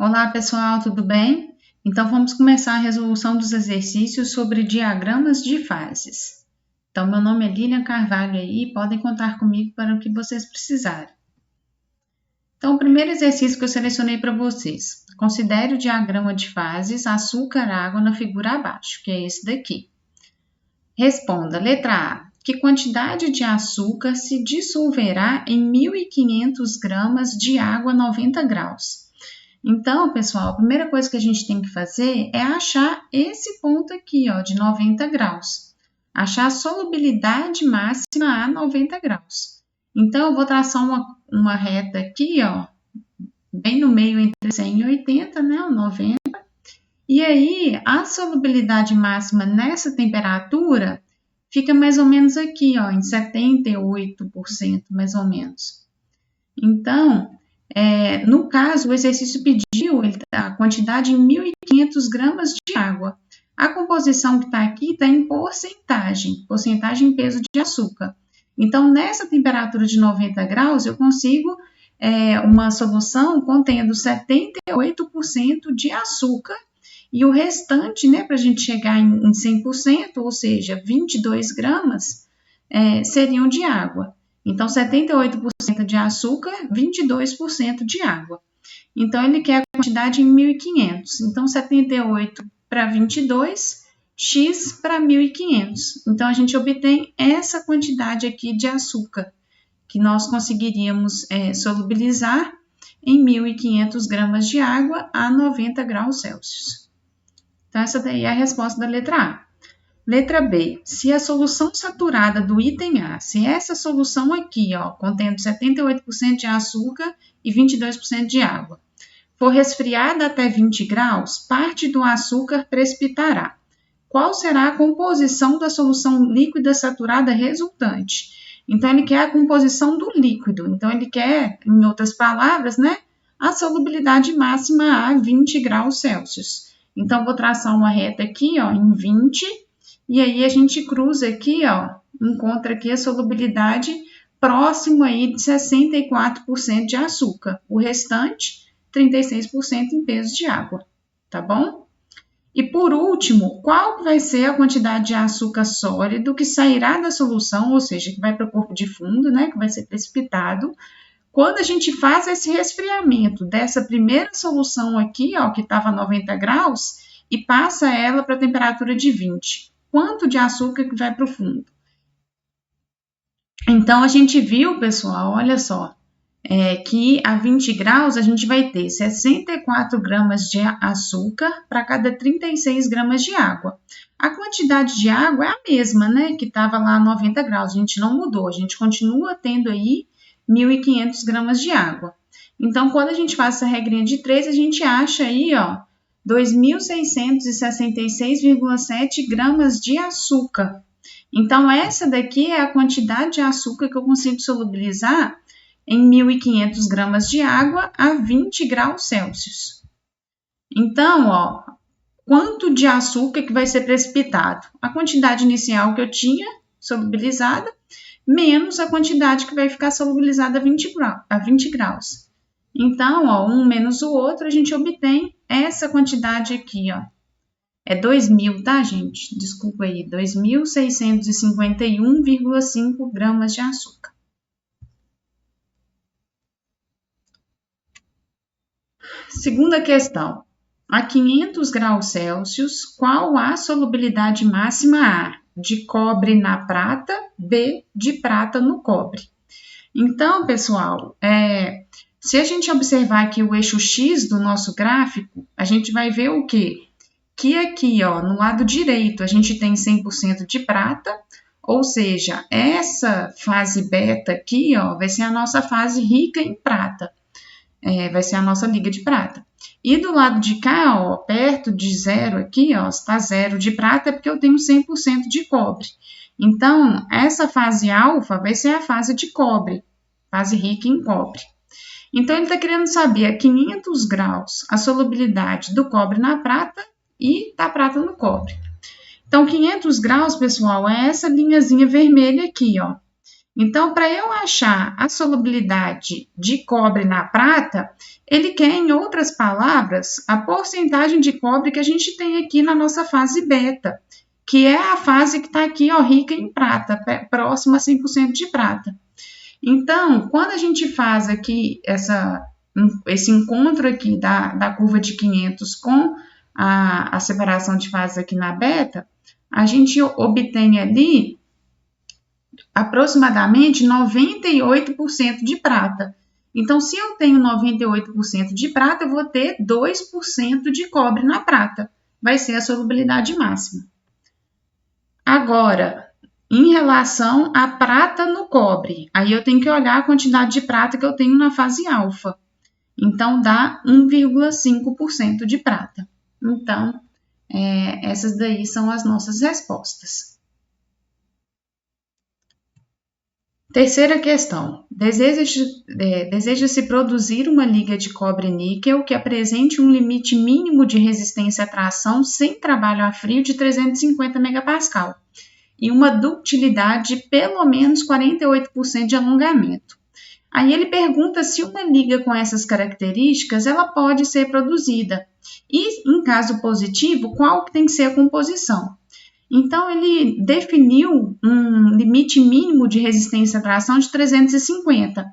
Olá, pessoal, tudo bem? Então, vamos começar a resolução dos exercícios sobre diagramas de fases. Então, meu nome é Lilian Carvalho e podem contar comigo para o que vocês precisarem. Então, o primeiro exercício que eu selecionei para vocês. Considere o diagrama de fases açúcar-água na figura abaixo, que é esse daqui. Responda, letra A. Que quantidade de açúcar se dissolverá em 1.500 gramas de água a 90 graus? Então, pessoal, a primeira coisa que a gente tem que fazer é achar esse ponto aqui, ó, de 90 graus. Achar a solubilidade máxima a 90 graus. Então, eu vou traçar uma reta aqui, ó, bem no meio entre 100 e 80, né, o 90. E aí, a solubilidade máxima nessa temperatura fica mais ou menos aqui, ó, em 78%, mais ou menos. Então, no caso, o exercício pediu a quantidade em 1.500 gramas de água. A composição que está aqui está em porcentagem em peso de açúcar. Então, nessa temperatura de 90 graus, eu consigo uma solução contendo 78% de açúcar e o restante, né, para a gente chegar em 100%, ou seja, 22 gramas, seriam de água. Então, 78% de açúcar, 22% de água. Então, ele quer a quantidade em 1.500. Então, 78 para 22, x para 1.500. Então, a gente obtém essa quantidade aqui de açúcar, que nós conseguiríamos solubilizar em 1.500 gramas de água a 90 graus Celsius. Então, essa daí é a resposta da letra A. Letra B, se a solução saturada do item A, se essa solução aqui, ó, contendo 78% de açúcar e 22% de água, for resfriada até 20 graus, parte do açúcar precipitará. Qual será a composição da solução líquida saturada resultante? Então, ele quer a composição do líquido. Então, ele quer, em outras palavras, né, a solubilidade máxima a 20 graus Celsius. Então, vou traçar uma reta aqui, ó, em 20. E aí, a gente cruza aqui, ó, encontra aqui a solubilidade próximo aí de 64% de açúcar. O restante, 36% em peso de água, tá bom? E por último, qual vai ser a quantidade de açúcar sólido que sairá da solução, ou seja, que vai para o corpo de fundo, né, que vai ser precipitado, quando a gente faz esse resfriamento dessa primeira solução aqui, ó, que estava a 90 graus, e passa ela para a temperatura de 20. Quanto de açúcar que vai para o fundo? Então, a gente viu, pessoal, olha só, que a 20 graus a gente vai ter 64 gramas de açúcar para cada 36 gramas de água. A quantidade de água é a mesma, né, que estava lá a 90 graus, a gente não mudou, a gente continua tendo aí 1.500 gramas de água. Então, quando a gente faz essa regrinha de 3, a gente acha aí, ó, 2.666,7 gramas de açúcar. Então, essa daqui é a quantidade de açúcar que eu consigo solubilizar em 1.500 gramas de água a 20 graus Celsius. Então, ó, quanto de açúcar que vai ser precipitado? A quantidade inicial que eu tinha solubilizada, menos a quantidade que vai ficar solubilizada a 20 graus. Então, ó, um menos o outro, a gente obtém essa quantidade aqui, ó. É 2.000, tá, gente? Desculpa aí, 2.651,5 gramas de açúcar. Segunda questão. A 500 graus Celsius, qual a solubilidade máxima A? De cobre na prata, B, de prata no cobre. Então, pessoal, se a gente observar aqui o eixo X do nosso gráfico, a gente vai ver o quê? Que aqui, ó, no lado direito, a gente tem 100% de prata, ou seja, essa fase beta aqui, ó, vai ser a nossa fase rica em prata. Vai ser a nossa liga de prata. E do lado de cá, ó, perto de zero aqui, ó, está zero de prata, é porque eu tenho 100% de cobre. Então, essa fase alfa vai ser a fase de cobre, fase rica em cobre. Então, ele está querendo saber a 500 graus a solubilidade do cobre na prata e da prata no cobre. Então, 500 graus, pessoal, é essa linhazinha vermelha aqui, ó. Então, para eu achar a solubilidade de cobre na prata, ele quer, em outras palavras, a porcentagem de cobre que a gente tem aqui na nossa fase beta, que é a fase que está aqui, ó, rica em prata, próxima a 100% de prata. Então, quando a gente faz aqui esse encontro aqui da curva de 500 com a separação de fases aqui na beta, a gente obtém ali aproximadamente 98% de prata. Então, se eu tenho 98% de prata, eu vou ter 2% de cobre na prata. Vai ser a solubilidade máxima. Agora, em relação à prata no cobre, aí eu tenho que olhar a quantidade de prata que eu tenho na fase alfa. Então, dá 1,5% de prata. Então, essas daí são as nossas respostas. Terceira questão. Deseja-se produzir uma liga de cobre-níquel que apresente um limite mínimo de resistência à tração sem trabalho a frio de 350 MPa e uma ductilidade de pelo menos 48% de alongamento. Aí ele pergunta se uma liga com essas características ela pode ser produzida e, em caso positivo, qual que tem que ser a composição. Então, ele definiu um limite mínimo de resistência à tração de 350.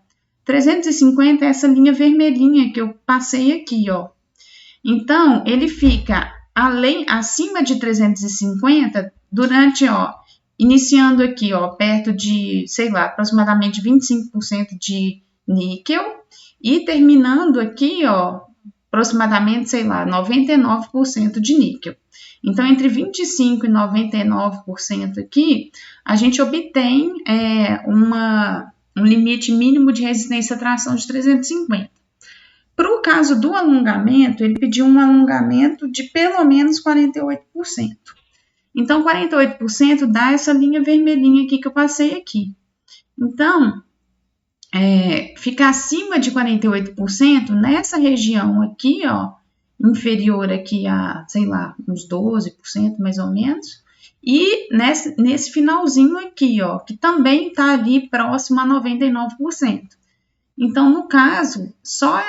350 é essa linha vermelhinha que eu passei aqui, ó. Então, ele fica acima de 350 durante, ó, iniciando aqui, ó, perto de, sei lá, aproximadamente 25% de níquel e terminando aqui, ó, aproximadamente, sei lá, 99% de níquel. Então, entre 25% e 99% aqui, a gente obtém um limite mínimo de resistência à tração de 350. Para o caso do alongamento, ele pediu um alongamento de pelo menos 48%. Então, 48% dá essa linha vermelhinha aqui que eu passei aqui. Então, fica acima de 48% nessa região aqui, ó, inferior aqui a, sei lá, uns 12% mais ou menos, e nesse finalzinho aqui, ó, que também está ali próximo a 99%. Então, no caso, só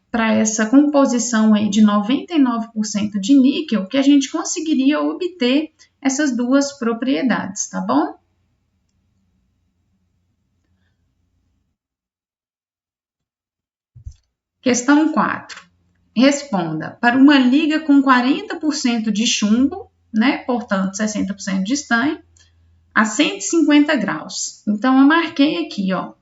para essa composição aí de 99% de níquel que a gente conseguiria obter essas duas propriedades, tá bom? Questão 4. Responda. Para uma liga com 40% de chumbo, né, portanto 60% de estanho, a 150 graus. Então, eu marquei aqui, ó,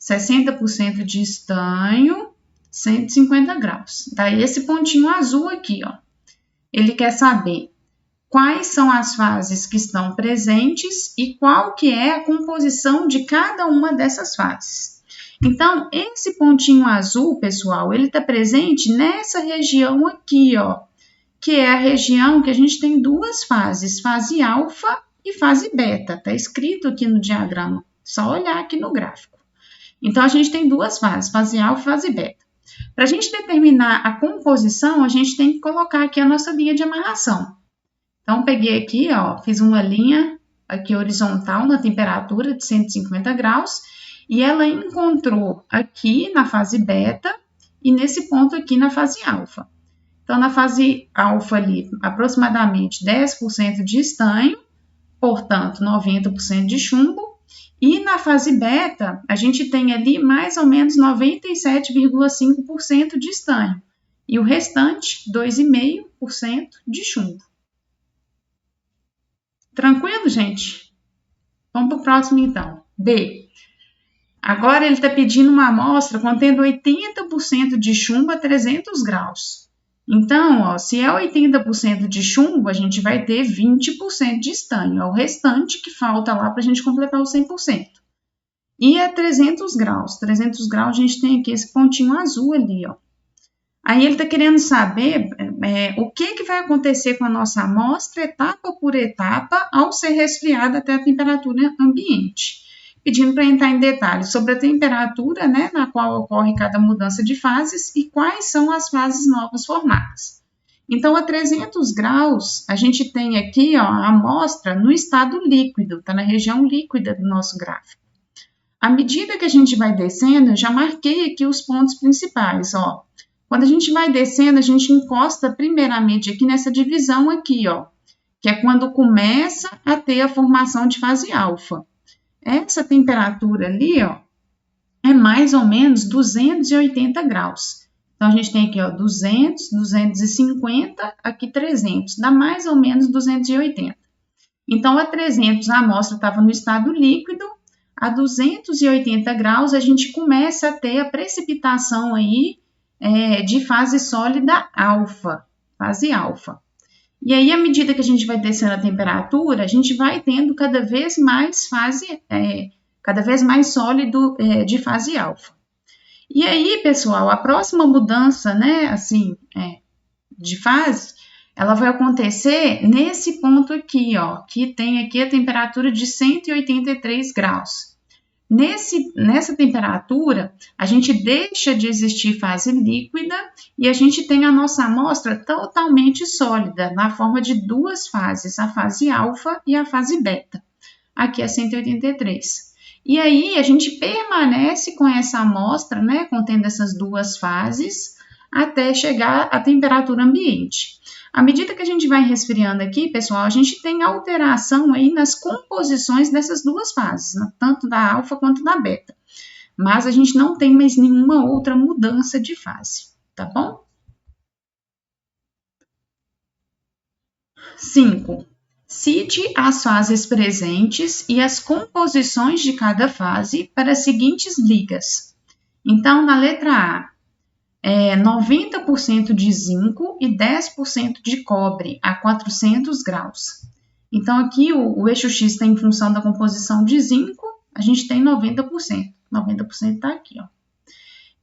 60% de estanho, 150 graus. Daí esse pontinho azul aqui, ó. Ele quer saber quais são as fases que estão presentes e qual que é a composição de cada uma dessas fases. Então, esse pontinho azul, pessoal, ele está presente nessa região aqui, ó, que é a região que a gente tem duas fases, fase alfa e fase beta. Está escrito aqui no diagrama, só olhar aqui no gráfico. Então, a gente tem duas fases, fase alfa e fase beta. Para a gente determinar a composição, a gente tem que colocar aqui a nossa linha de amarração. Então, peguei aqui, ó, fiz uma linha aqui horizontal na temperatura de 150 graus e ela encontrou aqui na fase beta e nesse ponto aqui na fase alfa. Então, na fase alfa ali, aproximadamente 10% de estanho, portanto, 90% de chumbo. E na fase beta, a gente tem ali mais ou menos 97,5% de estanho. E o restante, 2,5% de chumbo. Tranquilo, gente? Vamos para o próximo, então. B. Agora, ele está pedindo uma amostra contendo 80% de chumbo a 300 graus. Então, ó, se é 80% de chumbo, a gente vai ter 20% de estanho. É o restante que falta lá para a gente completar os 100%. E é 300 graus. 300 graus, a gente tem aqui esse pontinho azul ali, ó. Aí ele está querendo saber o que vai acontecer com a nossa amostra, etapa por etapa, ao ser resfriada até a temperatura ambiente. Pedindo para entrar em detalhes sobre a temperatura, né, na qual ocorre cada mudança de fases e quais são as fases novas formadas. Então, a 300 graus, a gente tem aqui ó, a amostra no estado líquido, está na região líquida do nosso gráfico. À medida que a gente vai descendo, eu já marquei aqui os pontos principais, ó. Quando a gente vai descendo, a gente encosta primeiramente aqui nessa divisão aqui, ó, que é quando começa a ter a formação de fase alfa. Essa temperatura ali, ó, é mais ou menos 280 graus. Então, a gente tem aqui, ó, 200, 250, aqui 300, dá mais ou menos 280. Então, a 300 a amostra estava no estado líquido, a 280 graus a gente começa a ter a precipitação aí de fase sólida alfa, fase alfa. E aí, à medida que a gente vai descendo a temperatura, a gente vai tendo cada vez mais cada vez mais sólido de fase alfa. E aí, pessoal, a próxima mudança, né, assim, de fase, ela vai acontecer nesse ponto aqui, ó, que tem aqui a temperatura de 183 graus. Nessa temperatura, a gente deixa de existir fase líquida e a gente tem a nossa amostra totalmente sólida, na forma de duas fases, a fase alfa e a fase beta. Aqui é 183. E aí, a gente permanece com essa amostra, né, contendo essas duas fases, até chegar à temperatura ambiente. À medida que a gente vai resfriando aqui, pessoal, a gente tem alteração aí nas composições dessas duas fases, tanto da alfa quanto da beta. Mas a gente não tem mais nenhuma outra mudança de fase, tá bom? 5. Cite as fases presentes e as composições de cada fase para as seguintes ligas. Então, na letra A, 90% de zinco e 10% de cobre a 400 graus. Então, aqui o eixo X está em função da composição de zinco, a gente tem 90%. 90% está aqui, ó.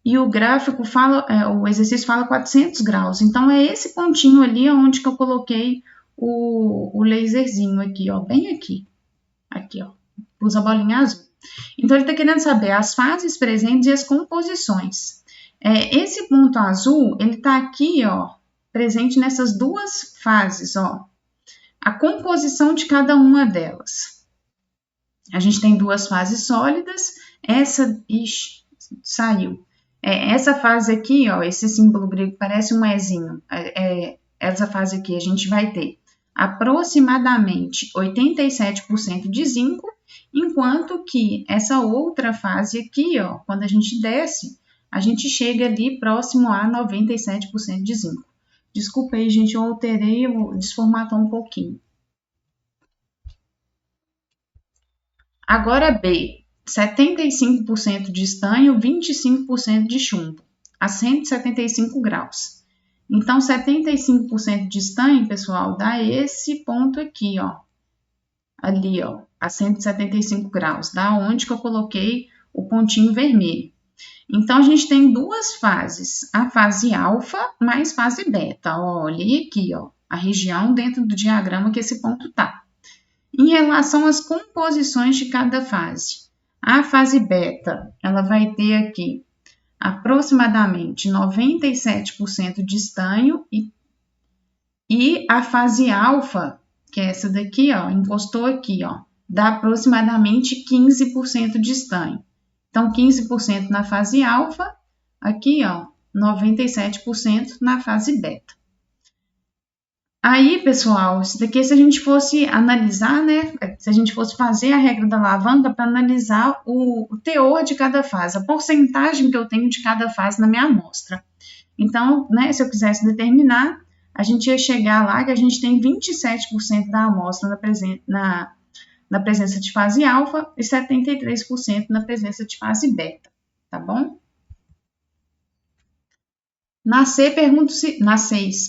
E o gráfico fala, o exercício fala 400 graus. Então, é esse pontinho ali onde que eu coloquei o laserzinho aqui, ó, bem aqui. Aqui, ó, pus a bolinha azul. Então, ele está querendo saber as fases presentes e as composições. Esse ponto azul, ele está aqui, ó, presente nessas duas fases, ó. A composição de cada uma delas. A gente tem duas fases sólidas, saiu. Essa fase aqui, ó, esse símbolo grego parece um Ezinho. Essa fase aqui a gente vai ter aproximadamente 87% de zinco, enquanto que essa outra fase aqui, ó, quando a gente desce, a gente chega ali próximo a 97% de zinco. Desculpa aí, gente, eu alterei, eu desformatou um pouquinho. Agora B, 75% de estanho, 25% de chumbo, a 175 graus. Então, 75% de estanho, pessoal, dá esse ponto aqui, ó. Ali, ó, a 175 graus, da onde que eu coloquei o pontinho vermelho. Então, a gente tem duas fases, a fase alfa mais fase beta. Olha aqui, ó, a região dentro do diagrama que esse ponto tá. Em relação às composições de cada fase, a fase beta, ela vai ter aqui aproximadamente 97% de estanho e a fase alfa, que é essa daqui, ó, encostou aqui, ó, dá aproximadamente 15% de estanho. Então, 15% na fase alfa, aqui, ó, 97% na fase beta. Aí, pessoal, isso daqui se a gente fosse analisar, né, se a gente fosse fazer a regra da alavanca para analisar o teor de cada fase, a porcentagem que eu tenho de cada fase na minha amostra. Então, né, se eu quisesse determinar, a gente ia chegar lá que a gente tem 27% da amostra na presença de fase alfa e 73% na presença de fase beta, tá bom? Na 6,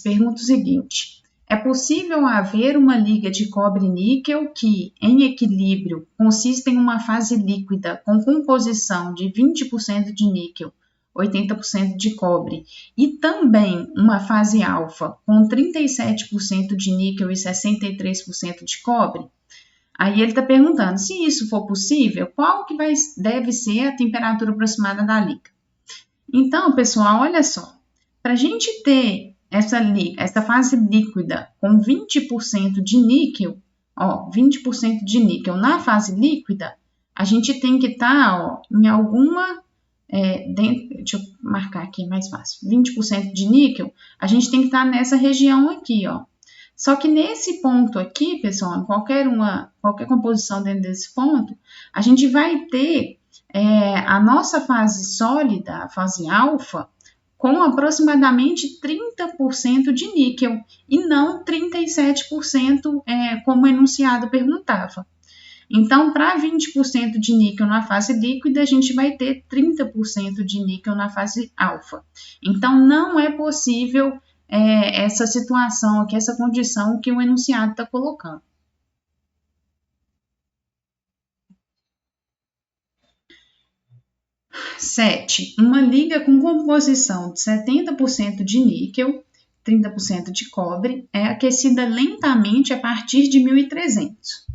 pergunta o seguinte: é possível haver uma liga de cobre-níquel que, em equilíbrio, consiste em uma fase líquida com composição de 20% de níquel, 80% de cobre, e também uma fase alfa com 37% de níquel e 63% de cobre? Aí ele está perguntando, se isso for possível, qual que deve ser a temperatura aproximada da liga? Então, pessoal, olha só, para a gente ter essa fase líquida com 20% de níquel, ó, 20% de níquel na fase líquida, a gente tem que estar, ó, em alguma, deixa eu marcar aqui mais fácil, 20% de níquel, a gente tem que estar nessa região aqui, ó. Só que nesse ponto aqui, pessoal, em qualquer composição dentro desse ponto, a gente vai ter a nossa fase sólida, a fase alfa, com aproximadamente 30% de níquel e não 37%, como o enunciado perguntava. Então, para 20% de níquel na fase líquida, a gente vai ter 30% de níquel na fase alfa. Então, não é possível essa situação aqui, essa condição que o enunciado está colocando. Sete, uma liga com composição de 70% de níquel, 30% de cobre, é aquecida lentamente a partir de 1300.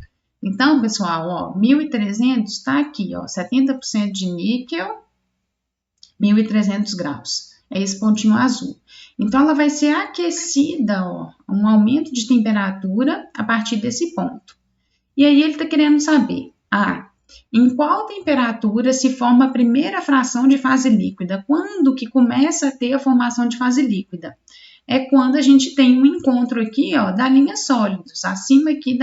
Então, pessoal, ó, 1300 está aqui, ó, 70% de níquel, 1300 graus. É esse pontinho azul. Então, ela vai ser aquecida, ó, um aumento de temperatura a partir desse ponto. E aí, ele está querendo saber, em qual temperatura se forma a primeira fração de fase líquida? Quando que começa a ter a formação de fase líquida? É quando a gente tem um encontro aqui, ó, da linha sólidos, acima aqui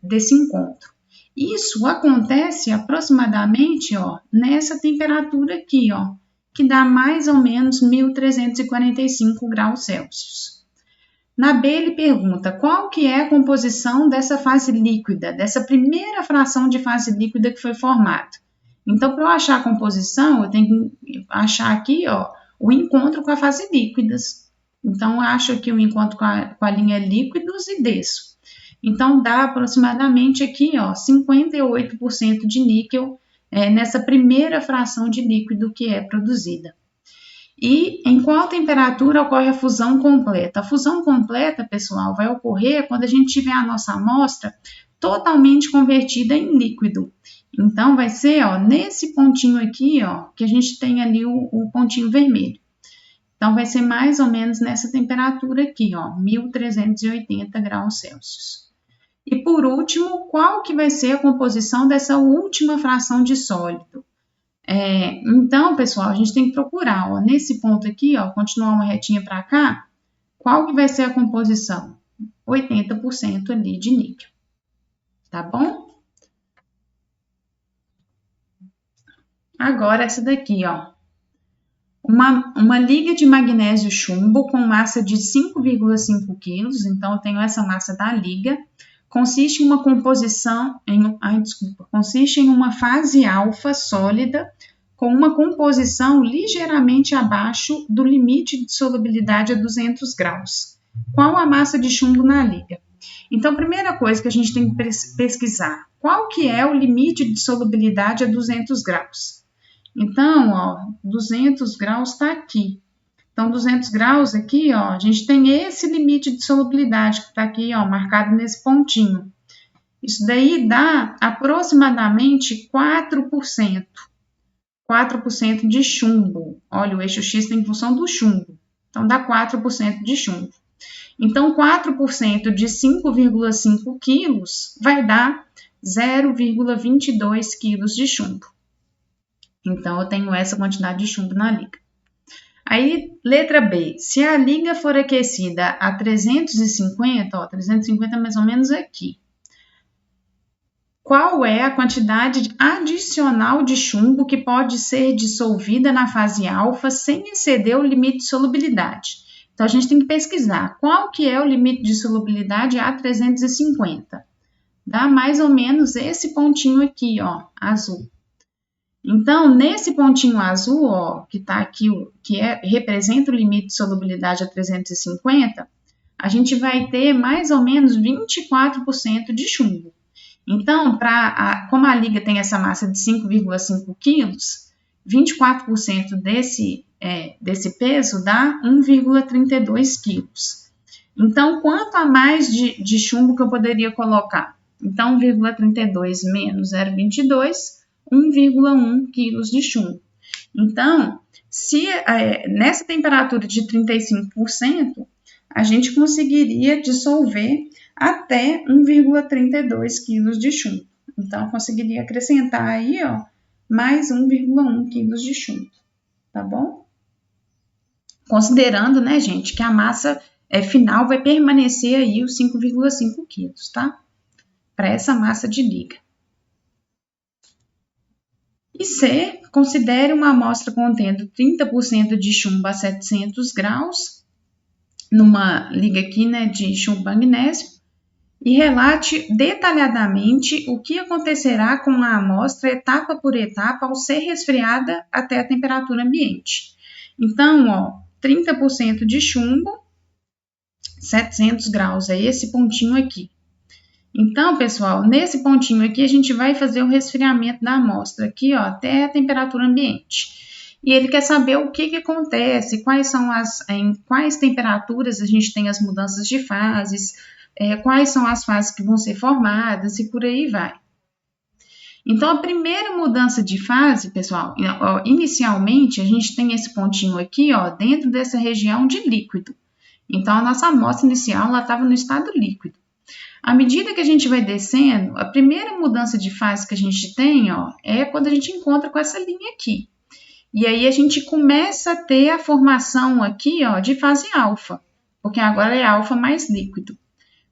desse encontro. Isso acontece aproximadamente, ó, nessa temperatura aqui, ó, que dá mais ou menos 1345 graus Celsius. Na B, ele pergunta qual que é a composição dessa fase líquida, dessa primeira fração de fase líquida que foi formada. Então, para eu achar a composição, eu tenho que achar aqui, ó, o encontro com a fase líquidas. Então, eu acho aqui o encontro com a linha líquidos e desço. Então, dá aproximadamente aqui, ó, 58% de níquel nessa primeira fração de líquido que é produzida. E em qual temperatura ocorre a fusão completa? A fusão completa, pessoal, vai ocorrer quando a gente tiver a nossa amostra totalmente convertida em líquido. Então, vai ser, ó, nesse pontinho aqui, ó, que a gente tem ali o pontinho vermelho. Então, vai ser mais ou menos nessa temperatura aqui, ó, 1380 graus Celsius. E por último, qual que vai ser a composição dessa última fração de sólido? Então, pessoal, a gente tem que procurar, ó, nesse ponto aqui, ó, continuar uma retinha para cá, qual que vai ser a composição? 80% ali de níquel, tá bom? Agora essa daqui, ó, uma liga de magnésio chumbo com massa de 5,5 kg, então eu tenho essa massa da liga, consiste em uma composição, consiste em uma fase alfa sólida com uma composição ligeiramente abaixo do limite de solubilidade a 200 graus. Qual a massa de chumbo na liga? Então, primeira coisa que a gente tem que pesquisar, qual que é o limite de solubilidade a 200 graus? Então, ó, 200 graus está aqui. Então, 200 graus aqui, ó, a gente tem esse limite de solubilidade que está aqui, ó, marcado nesse pontinho. Isso daí dá aproximadamente 4%. 4% de chumbo. Olha, o eixo X tem função do chumbo. Então, dá 4% de chumbo. Então, 4% de 5,5 quilos vai dar 0,22 quilos de chumbo. Então, eu tenho essa quantidade de chumbo na liga. Aí, letra B. Se a liga for aquecida a 350, ó, 350 mais ou menos aqui. Qual é a quantidade adicional de chumbo que pode ser dissolvida na fase alfa sem exceder o limite de solubilidade? Então, a gente tem que pesquisar qual que é o limite de solubilidade a 350. Dá mais ou menos esse pontinho aqui, ó, azul. Então, nesse pontinho azul, ó, que está aqui, que representa o limite de solubilidade a 350, a gente vai ter mais ou menos 24% de chumbo. Então, como a liga tem essa massa de 5,5 quilos, 24% desse peso dá 1,32 quilos. Então, quanto a mais de chumbo que eu poderia colocar? Então, 1,32 menos 0,22, 1,1 quilos de chumbo. Então, se nessa temperatura de 35%, a gente conseguiria dissolver até 1,32 kg de chumbo. Então, conseguiria acrescentar aí, ó, mais 1,1 kg de chumbo, tá bom? Considerando, né, gente, que a massa final vai permanecer aí os 5,5 kg, tá? Para essa massa de liga. E C, considere uma amostra contendo 30% de chumbo a 700 graus, numa liga aqui, né, de chumbo magnésio, e relate detalhadamente o que acontecerá com a amostra etapa por etapa ao ser resfriada até a temperatura ambiente. Então, ó, 30% de chumbo, 700 graus, é esse pontinho aqui. Então, pessoal, nesse pontinho aqui a gente vai fazer o resfriamento da amostra aqui, ó, até a temperatura ambiente. E ele quer saber o que acontece, em quais temperaturas a gente tem as mudanças de fases, quais são as fases que vão ser formadas e por aí vai. Então, a primeira mudança de fase, pessoal, inicialmente a gente tem esse pontinho aqui, ó, dentro dessa região de líquido. Então, a nossa amostra inicial estava no estado líquido. À medida que a gente vai descendo, a primeira mudança de fase que a gente tem, ó, é quando a gente encontra com essa linha aqui. E aí a gente começa a ter a formação aqui, ó, de fase alfa, porque agora é alfa mais líquido.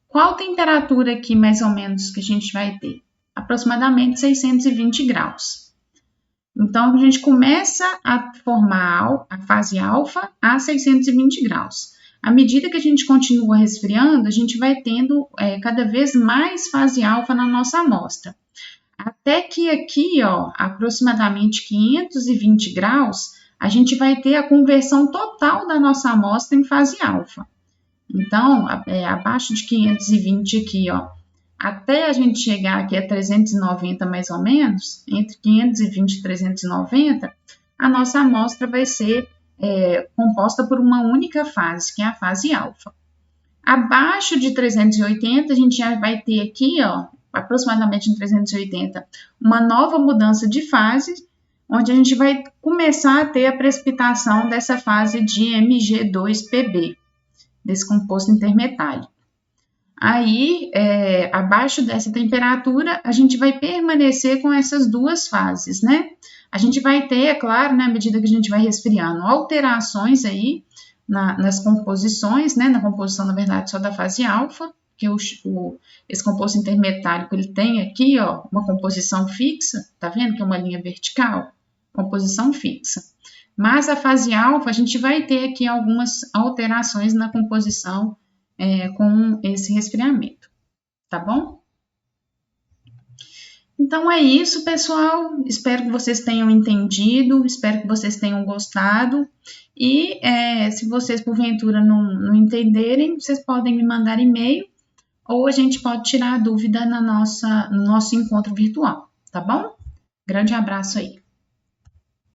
Qual temperatura aqui, mais ou menos, que a gente vai ter? Aproximadamente 620 graus. Então, a gente começa a formar a fase alfa a 620 graus. À medida que a gente continua resfriando, a gente vai tendo cada vez mais fase alfa na nossa amostra. Até que aqui, ó, aproximadamente 520 graus, a gente vai ter a conversão total da nossa amostra em fase alfa. Então, abaixo de 520 aqui, ó, até a gente chegar aqui a 390 mais ou menos, entre 520 e 390, a nossa amostra vai ser composta por uma única fase, que é a fase alfa. Abaixo de 380, a gente já vai ter aqui, ó, aproximadamente em 380, uma nova mudança de fase, onde a gente vai começar a ter a precipitação dessa fase de Mg2Pb, desse composto intermetálico. Aí, abaixo dessa temperatura, a gente vai permanecer com essas duas fases, né? A gente vai ter, é claro, né, à medida que a gente vai resfriando, alterações aí nas composições, né? Na composição, na verdade, só da fase alfa, que esse composto intermetálico, ele tem aqui, ó, uma composição fixa, tá vendo que é uma linha vertical? Composição fixa. Mas a fase alfa, a gente vai ter aqui algumas alterações na composição com esse resfriamento, tá bom? Então é isso, pessoal. Espero que vocês tenham entendido, espero que vocês tenham gostado. E se vocês, porventura, não entenderem, vocês podem me mandar e-mail ou a gente pode tirar a dúvida no nosso encontro virtual, tá bom? Grande abraço aí.